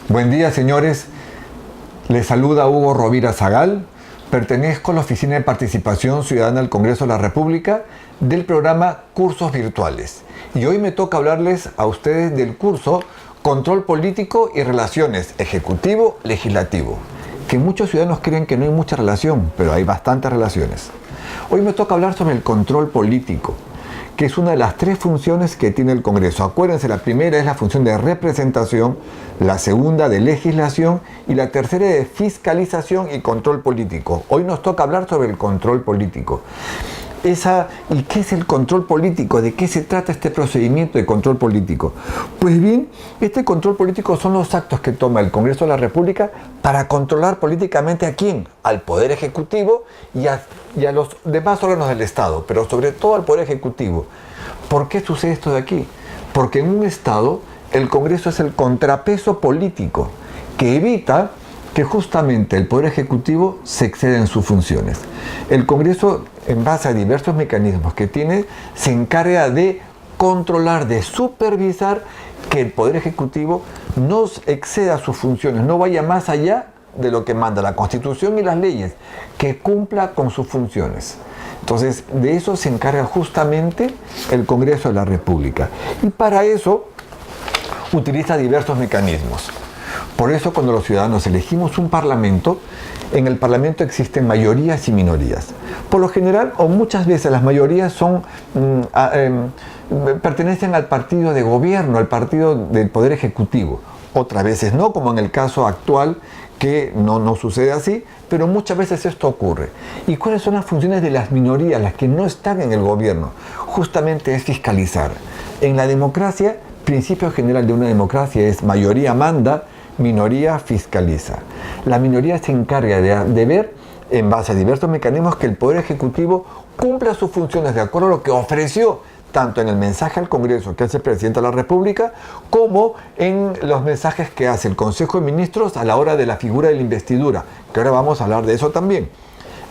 Buen día, señores. Les saluda Hugo Rovira Zagal. Pertenezco a la Oficina de Participación Ciudadana del Congreso de la República del programa Cursos Virtuales. Y hoy me toca hablarles a ustedes del curso Control Político y Relaciones Ejecutivo-Legislativo, que muchos ciudadanos creen que no hay mucha relación, pero hay bastantes relaciones. Hoy me toca hablar sobre el control político, que es una de las tres funciones que tiene el Congreso. Acuérdense, la primera es la función de representación, la segunda de legislación y la tercera de fiscalización y control político. Hoy nos toca hablar sobre el control político. ¿Y qué es el control político? ¿De qué se trata este procedimiento de control político? Pues bien, este control político son los actos que toma el Congreso de la República para controlar políticamente ¿a quién? Al Poder Ejecutivo y a los demás órganos del Estado, pero sobre todo al Poder Ejecutivo. ¿Por qué sucede esto de aquí? Porque en un Estado el Congreso es el contrapeso político que evita que justamente el Poder Ejecutivo se exceda en sus funciones. El Congreso, en base a diversos mecanismos que tiene, se encarga de controlar, de supervisar que el Poder Ejecutivo no exceda sus funciones, no vaya más allá de lo que manda la Constitución y las leyes, que cumpla con sus funciones. Entonces, de eso se encarga justamente el Congreso de la República. Y para eso utiliza diversos mecanismos. Por eso, cuando los ciudadanos elegimos un parlamento, en el parlamento existen mayorías y minorías. Por lo general, o muchas veces, las mayorías pertenecen al partido de gobierno, al partido del Poder Ejecutivo. Otras veces no, como en el caso actual, que no sucede así, pero muchas veces esto ocurre. ¿Y cuáles son las funciones de las minorías, las que no están en el gobierno? Justamente es fiscalizar. En la democracia, principio general de una democracia es mayoría manda, minoría fiscaliza. La minoría se encarga de ver, en base a diversos mecanismos, que el Poder Ejecutivo cumpla sus funciones de acuerdo a lo que ofreció, tanto en el mensaje al Congreso que hace el Presidente de la República, como en los mensajes que hace el Consejo de Ministros a la hora de la figura de la investidura, que ahora vamos a hablar de eso también.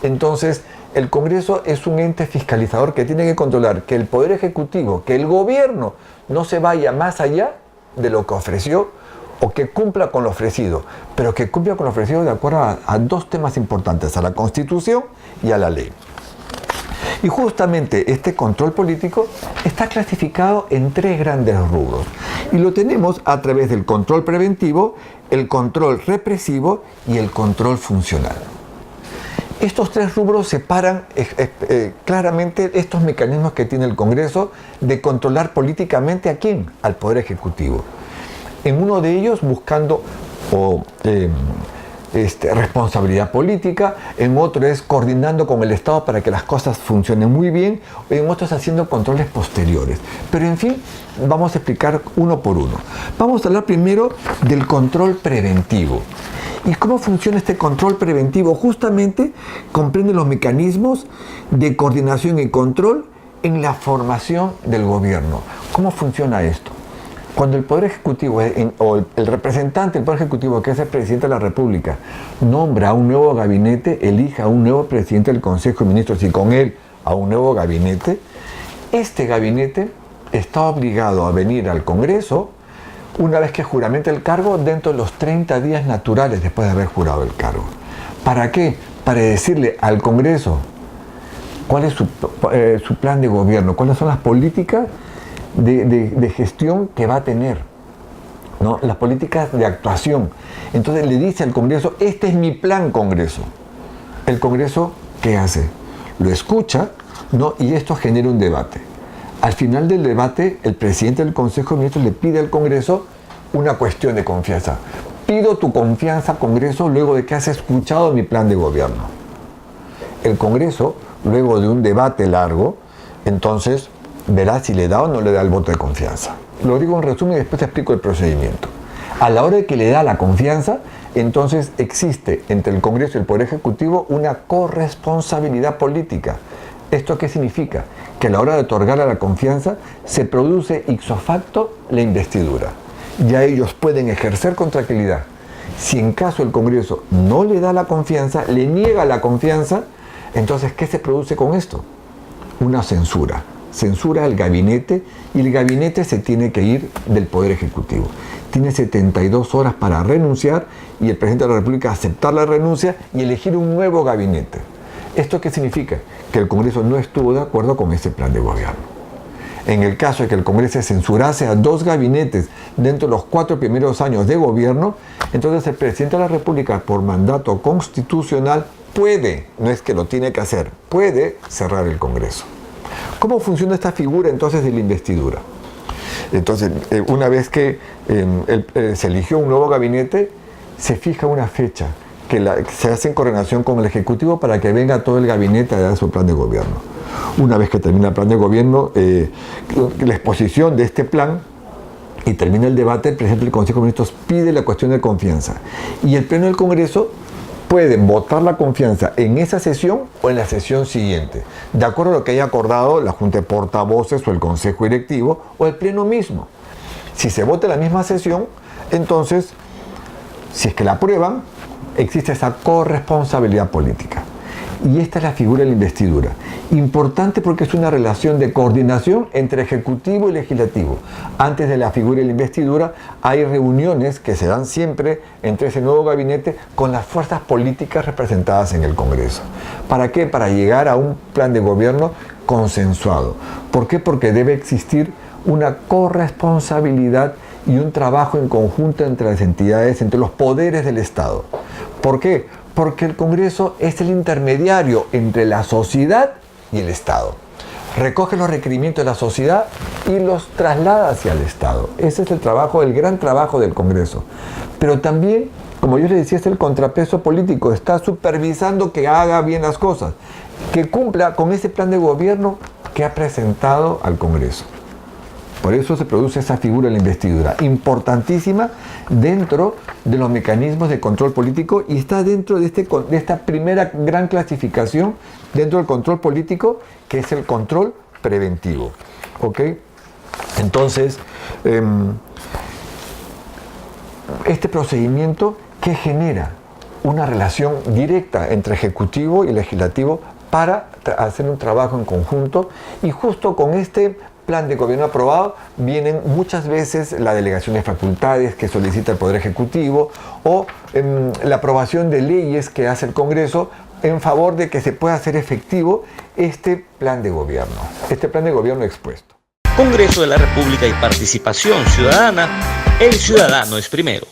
Entonces, el Congreso es un ente fiscalizador que tiene que controlar que el Poder Ejecutivo, que el gobierno no se vaya más allá de lo que ofreció, o que cumpla con lo ofrecido, pero que cumpla con lo ofrecido de acuerdo a dos temas importantes, a la Constitución y a la ley. Y justamente este control político está clasificado en tres grandes rubros. Y lo tenemos a través del control preventivo, el control represivo y el control funcional. Estos tres rubros separan claramente estos mecanismos que tiene el Congreso de controlar políticamente ¿a quién? Al Poder Ejecutivo. En uno de ellos buscando responsabilidad política, en otro es coordinando con el Estado para que las cosas funcionen muy bien, en otros haciendo controles posteriores. Pero en fin, vamos a explicar uno por uno. Vamos a hablar primero del control preventivo. ¿Y cómo funciona este control preventivo? Justamente comprende los mecanismos de coordinación y control en la formación del gobierno. ¿Cómo funciona esto? Cuando el Poder Ejecutivo o el representante del Poder Ejecutivo, que es el Presidente de la República, nombra a un nuevo gabinete, elija a un nuevo Presidente del Consejo de Ministros y con él a un nuevo gabinete, este gabinete está obligado a venir al Congreso una vez que juramente el cargo dentro de los 30 días naturales después de haber jurado el cargo. ¿Para qué? Para decirle al Congreso cuál es su plan de gobierno, cuáles son las políticas de gestión que va a tener, ¿no? Las políticas de actuación. Entonces le dice al Congreso, este es mi plan, Congreso. El Congreso, ¿qué hace? Lo escucha, ¿no? Y esto genera un debate. Al final del debate, el presidente del Consejo de Ministros le pide al Congreso una cuestión de confianza. Pido tu confianza, Congreso, luego de que has escuchado mi plan de gobierno. El Congreso, luego de un debate largo, entonces verá si le da o no le da el voto de confianza. Lo digo en resumen y después te explico el procedimiento. A la hora de que le da la confianza, entonces existe entre el Congreso y el Poder Ejecutivo una corresponsabilidad política. ¿Esto qué significa? Que a la hora de otorgarle la confianza se produce ipso facto la investidura. Ya ellos pueden ejercer con tranquilidad. Si en caso el Congreso no le da la confianza, le niega la confianza, entonces ¿qué se produce con esto? Una censura. censura al gabinete y el gabinete se tiene que ir del Poder Ejecutivo. Tiene 72 horas para renunciar y el presidente de la República aceptar la renuncia y elegir un nuevo gabinete. ¿Esto qué significa? Que el Congreso no estuvo de acuerdo con ese plan de gobierno. En el caso de que el Congreso censurase a 2 gabinetes dentro de los 4 primeros años de gobierno, entonces el presidente de la República, por mandato constitucional, puede, no es que lo tiene que hacer, puede cerrar el Congreso. ¿Cómo funciona esta figura entonces de la investidura? Entonces, una vez que se eligió un nuevo gabinete, se fija una fecha que se hace en coordinación con el Ejecutivo para que venga todo el gabinete a dar su plan de gobierno. Una vez que termina el plan de gobierno, la exposición de este plan y termina el debate, el presidente del Consejo de Ministros pide la cuestión de confianza y el Pleno del Congreso puede votar la confianza en esa sesión o en la sesión siguiente, de acuerdo a lo que haya acordado la Junta de Portavoces o el Consejo Directivo o el Pleno mismo. Si se vota en la misma sesión, entonces, si es que la aprueban, existe esa corresponsabilidad política. Y esta es la figura de la investidura. Importante porque es una relación de coordinación entre Ejecutivo y Legislativo. Antes de la figura de la investidura hay reuniones que se dan siempre entre ese nuevo gabinete con las fuerzas políticas representadas en el Congreso. ¿Para qué? Para llegar a un plan de gobierno consensuado. ¿Por qué? Porque debe existir una corresponsabilidad y un trabajo en conjunto entre las entidades, entre los poderes del Estado. ¿Por qué? Porque el Congreso es el intermediario entre la sociedad y el Estado. Recoge los requerimientos de la sociedad y los traslada hacia el Estado. Ese es el trabajo, el gran trabajo del Congreso. Pero también, como yo les decía, es el contrapeso político. Está supervisando que haga bien las cosas, que cumpla con ese plan de gobierno que ha presentado al Congreso. Por eso se produce esa figura de la investidura, importantísima dentro de los mecanismos de control político y está dentro de esta primera gran clasificación dentro del control político, que es el control preventivo. ¿Ok? Entonces, este procedimiento que genera una relación directa entre Ejecutivo y Legislativo para hacer un trabajo en conjunto y justo con este plan de gobierno aprobado vienen muchas veces la delegación de facultades que solicita el Poder Ejecutivo o la aprobación de leyes que hace el Congreso en favor de que se pueda hacer efectivo este plan de gobierno expuesto. Congreso de la República y Participación Ciudadana, el ciudadano es primero.